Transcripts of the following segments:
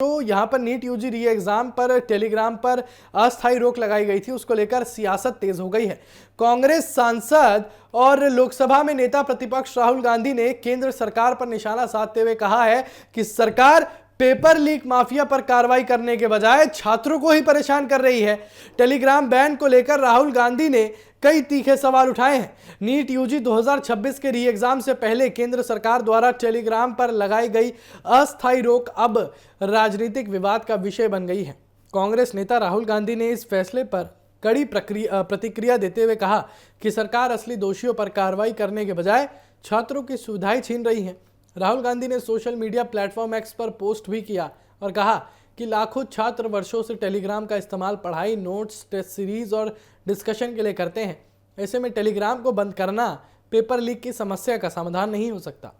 तो यहाँ पर नीट यूजी री एग्जाम पर टेलीग्राम पर अस्थायी रोक लगाई गई थी, उसको लेकर सियासत तेज हो गई है। कांग्रेस सांसद और लोकसभा में नेता प्रतिपक्ष राहुल गांधी ने केंद्र सरकार पर निशाना साधते हुए कहा है कि सरकार पेपर लीक माफिया पर कार्रवाई करने के बजाय छात्रों को ही परेशान कर रही है। टेलीग्राम बैन को लेकर राहुल गांधी ने कई तीखे सवाल उठाए हैं। नीट यूजी 2026 के री एग्जाम से पहले केंद्र सरकार द्वारा टेलीग्राम पर लगाई गई अस्थायी रोक अब राजनीतिक विवाद का विषय बन गई है। कांग्रेस नेता राहुल गांधी ने इस फैसले पर कड़ी प्रतिक्रिया देते हुए कहा कि सरकार असली दोषियों पर कार्रवाई करने के बजाय छात्रों की सुविधाएं छीन रही है। राहुल गांधी ने सोशल मीडिया प्लेटफॉर्म एक्स पर पोस्ट भी किया और कहा कि लाखों छात्र वर्षों से टेलीग्राम का इस्तेमाल पढ़ाई, नोट्स, टेस्ट सीरीज और डिस्कशन के लिए करते हैं। ऐसे में टेलीग्राम को बंद करना पेपर लीक की समस्या का समाधान नहीं हो सकता।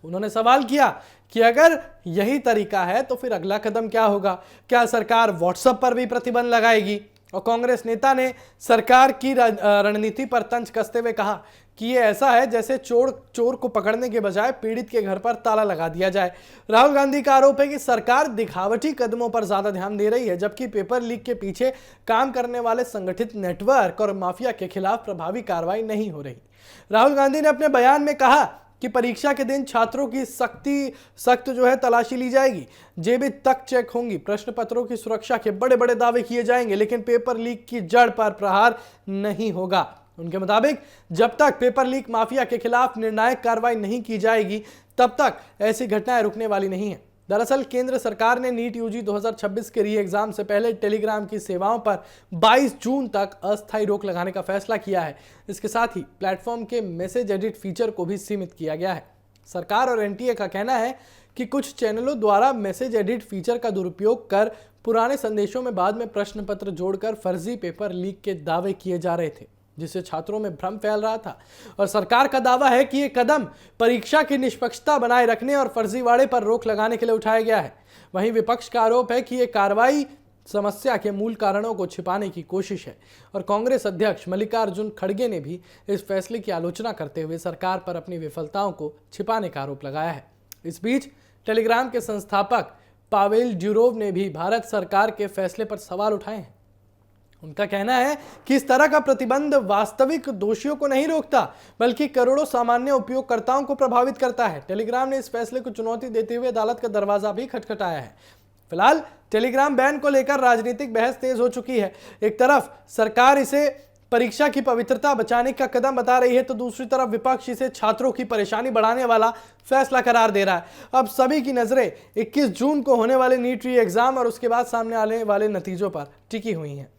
उन्होंने सवाल किया कि अगर यही तरीका है तो फिर अगला कदम क्या होगा? क्या सरकार व्हाट्सएप पर भी प्रतिबंध लगाएगी? और कांग्रेस नेता ने सरकार की रणनीति पर तंज कसते हुए कहा कि ये ऐसा है जैसे चोर को पकड़ने के बजाय पीड़ित के घर पर ताला लगा दिया जाए। राहुल गांधी का आरोप है कि सरकार दिखावटी कदमों पर ज्यादा ध्यान दे रही है, जबकि पेपर लीक के पीछे काम करने वाले संगठित नेटवर्क और माफिया के खिलाफ प्रभावी कार्रवाई नहीं हो रही। राहुल गांधी ने अपने बयान में कहा कि परीक्षा के दिन छात्रों की सख्त तलाशी ली जाएगी, जेबें तक चेक होंगी, प्रश्न पत्रों की सुरक्षा के बड़े बड़े दावे किए जाएंगे, लेकिन पेपर लीक की जड़ पर प्रहार नहीं होगा। उनके मुताबिक जब तक पेपर लीक माफिया के खिलाफ निर्णायक कार्रवाई नहीं की जाएगी, तब तक ऐसी घटनाएं रुकने वाली नहीं है। दरअसल केंद्र सरकार ने नीट यूजी 2026 के री एग्जाम से पहले टेलीग्राम की सेवाओं पर 22 जून तक अस्थायी रोक लगाने का फैसला किया है। इसके साथ ही प्लेटफॉर्म के मैसेज एडिट फीचर को भी सीमित किया गया है। सरकार और एनटीए का कहना है कि कुछ चैनलों द्वारा मैसेज एडिट फीचर का दुरुपयोग कर पुराने संदेशों में बाद में प्रश्न पत्र जोड़कर फर्जी पेपर लीक के दावे किए जा रहे थे, जिससे छात्रों में भ्रम फैल रहा था। और सरकार का दावा है कि यह कदम परीक्षा की निष्पक्षता बनाए रखने और फर्जीवाड़े पर रोक लगाने के लिए उठाया गया है। वहीं विपक्ष का आरोप है कि यह कार्रवाई समस्या के मूल कारणों को छिपाने की कोशिश है। और कांग्रेस अध्यक्ष मल्लिकार्जुन खड़गे ने भी इस फैसले की आलोचना करते हुए सरकार पर अपनी विफलताओं को छिपाने का आरोप लगाया है। इस बीच टेलीग्राम के संस्थापक पावेल ड्यूरोव ने भी भारत सरकार के फैसले पर सवाल उठाए हैं। उनका कहना है कि इस तरह का प्रतिबंध वास्तविक दोषियों को नहीं रोकता, बल्कि करोड़ों सामान्य उपयोगकर्ताओं को प्रभावित करता है। टेलीग्राम ने इस फैसले को चुनौती देते हुए अदालत का दरवाजा भी खटखटाया है। फिलहाल टेलीग्राम बैन को लेकर राजनीतिक बहस तेज हो चुकी है। एक तरफ सरकार इसे परीक्षा की पवित्रता बचाने का कदम बता रही है, तो दूसरी तरफ विपक्ष इसे छात्रों की परेशानी बढ़ाने वाला फैसला करार दे रहा है। अब सभी की नजरें 21 जून को होने वाले नीट री एग्जाम और उसके बाद सामने आने वाले नतीजों पर टिकी हुई हैं।